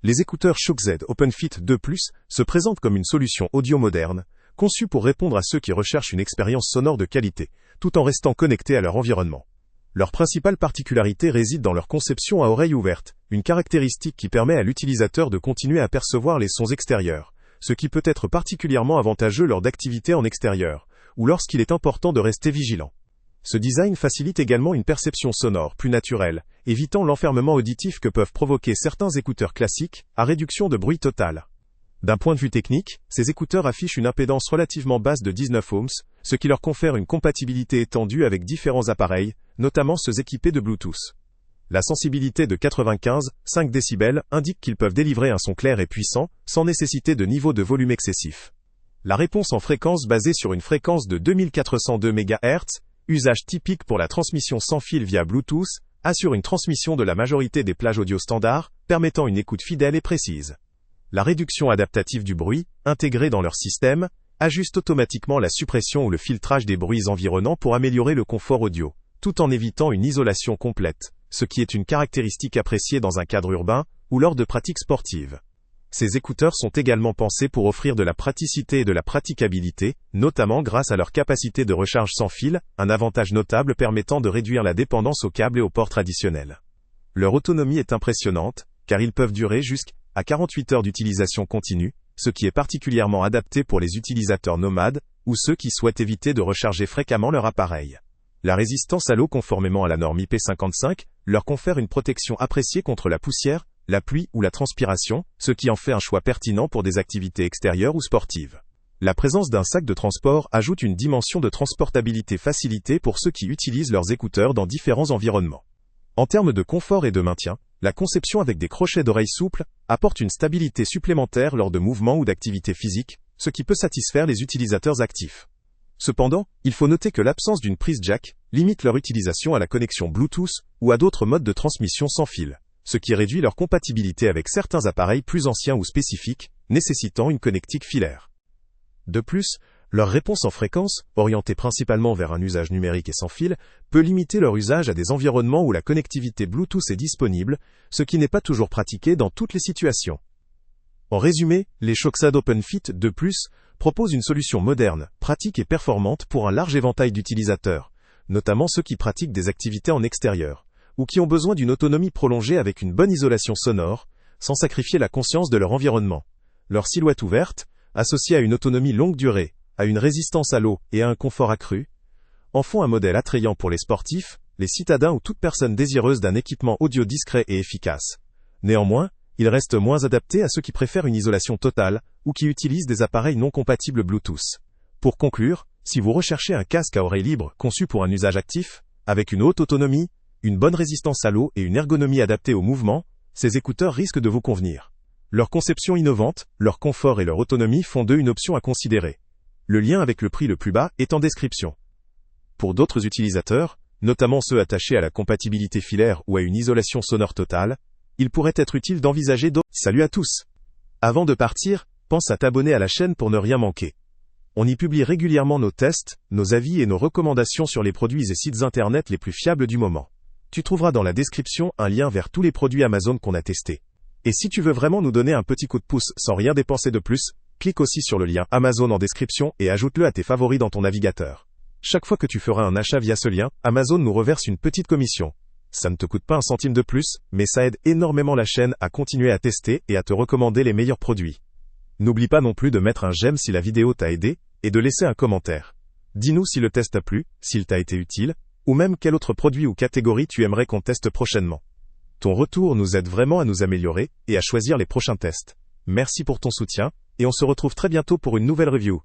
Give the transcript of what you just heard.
Les écouteurs Shure Z OpenFit 2 Plus se présentent comme une solution audio moderne, conçue pour répondre à ceux qui recherchent une expérience sonore de qualité, tout en restant connectés à leur environnement. Leur principale particularité réside dans leur conception à oreille ouverte, une caractéristique qui permet à l'utilisateur de continuer à percevoir les sons extérieurs, ce qui peut être particulièrement avantageux lors d'activités en extérieur, ou lorsqu'il est important de rester vigilant. Ce design facilite également une perception sonore plus naturelle, évitant l'enfermement auditif que peuvent provoquer certains écouteurs classiques, à réduction de bruit total. D'un point de vue technique, ces écouteurs affichent une impédance relativement basse de 19 ohms, ce qui leur confère une compatibilité étendue avec différents appareils, notamment ceux équipés de Bluetooth. La sensibilité de 95,5 décibels indique qu'ils peuvent délivrer un son clair et puissant, sans nécessiter de niveau de volume excessif. La réponse en fréquence basée sur une fréquence de 2402 MHz, usage typique pour la transmission sans fil via Bluetooth, assure une transmission de la majorité des plages audio standards, permettant une écoute fidèle et précise. La réduction adaptative du bruit, intégrée dans leur système, ajuste automatiquement la suppression ou le filtrage des bruits environnants pour améliorer le confort audio, tout en évitant une isolation complète, ce qui est une caractéristique appréciée dans un cadre urbain ou lors de pratiques sportives. Ces écouteurs sont également pensés pour offrir de la praticité et de la praticabilité, notamment grâce à leur capacité de recharge sans fil, un avantage notable permettant de réduire la dépendance aux câbles et aux ports traditionnels. Leur autonomie est impressionnante, car ils peuvent durer jusqu'à 48 heures d'utilisation continue, ce qui est particulièrement adapté pour les utilisateurs nomades, ou ceux qui souhaitent éviter de recharger fréquemment leur appareil. La résistance à l'eau conformément à la norme IP55 leur confère une protection appréciée contre la poussière, la pluie ou la transpiration, ce qui en fait un choix pertinent pour des activités extérieures ou sportives. La présence d'un sac de transport ajoute une dimension de transportabilité facilitée pour ceux qui utilisent leurs écouteurs dans différents environnements. En termes de confort et de maintien, la conception avec des crochets d'oreilles souples apporte une stabilité supplémentaire lors de mouvements ou d'activités physiques, ce qui peut satisfaire les utilisateurs actifs. Cependant, il faut noter que l'absence d'une prise jack limite leur utilisation à la connexion Bluetooth ou à d'autres modes de transmission sans fil, ce qui réduit leur compatibilité avec certains appareils plus anciens ou spécifiques, nécessitant une connectique filaire. De plus, leur réponse en fréquence, orientée principalement vers un usage numérique et sans fil, peut limiter leur usage à des environnements où la connectivité Bluetooth est disponible, ce qui n'est pas toujours pratiqué dans toutes les situations. En résumé, les Shure Z OpenFit 2 Plus proposent une solution moderne, pratique et performante pour un large éventail d'utilisateurs, notamment ceux qui pratiquent des activités en extérieur, ou qui ont besoin d'une autonomie prolongée avec une bonne isolation sonore, sans sacrifier la conscience de leur environnement. Leur silhouette ouverte, associée à une autonomie longue durée, à une résistance à l'eau et à un confort accru, en font un modèle attrayant pour les sportifs, les citadins ou toute personne désireuse d'un équipement audio discret et efficace. Néanmoins, il reste moins adapté à ceux qui préfèrent une isolation totale, ou qui utilisent des appareils non compatibles Bluetooth. Pour conclure, si vous recherchez un casque à oreille libre conçu pour un usage actif, avec une haute autonomie, une bonne résistance à l'eau et une ergonomie adaptée au mouvement, ces écouteurs risquent de vous convenir. Leur conception innovante, leur confort et leur autonomie font d'eux une option à considérer. Le lien avec le prix le plus bas est en description. Pour d'autres utilisateurs, notamment ceux attachés à la compatibilité filaire ou à une isolation sonore totale, il pourrait être utile d'envisager d'autres. Salut à tous! Avant de partir, pense à t'abonner à la chaîne pour ne rien manquer. On y publie régulièrement nos tests, nos avis et nos recommandations sur les produits et sites internet les plus fiables du moment. Tu trouveras dans la description un lien vers tous les produits Amazon qu'on a testés. Et si tu veux vraiment nous donner un petit coup de pouce sans rien dépenser de plus, clique aussi sur le lien Amazon en description et ajoute-le à tes favoris dans ton navigateur. Chaque fois que tu feras un achat via ce lien, Amazon nous reverse une petite commission. Ça ne te coûte pas un centime de plus, mais ça aide énormément la chaîne à continuer à tester et à te recommander les meilleurs produits. N'oublie pas non plus de mettre un j'aime si la vidéo t'a aidé, et de laisser un commentaire. Dis-nous si le test t'a plu, s'il t'a été utile, ou même quel autre produit ou catégorie tu aimerais qu'on teste prochainement. Ton retour nous aide vraiment à nous améliorer, et à choisir les prochains tests. Merci pour ton soutien, et on se retrouve très bientôt pour une nouvelle review.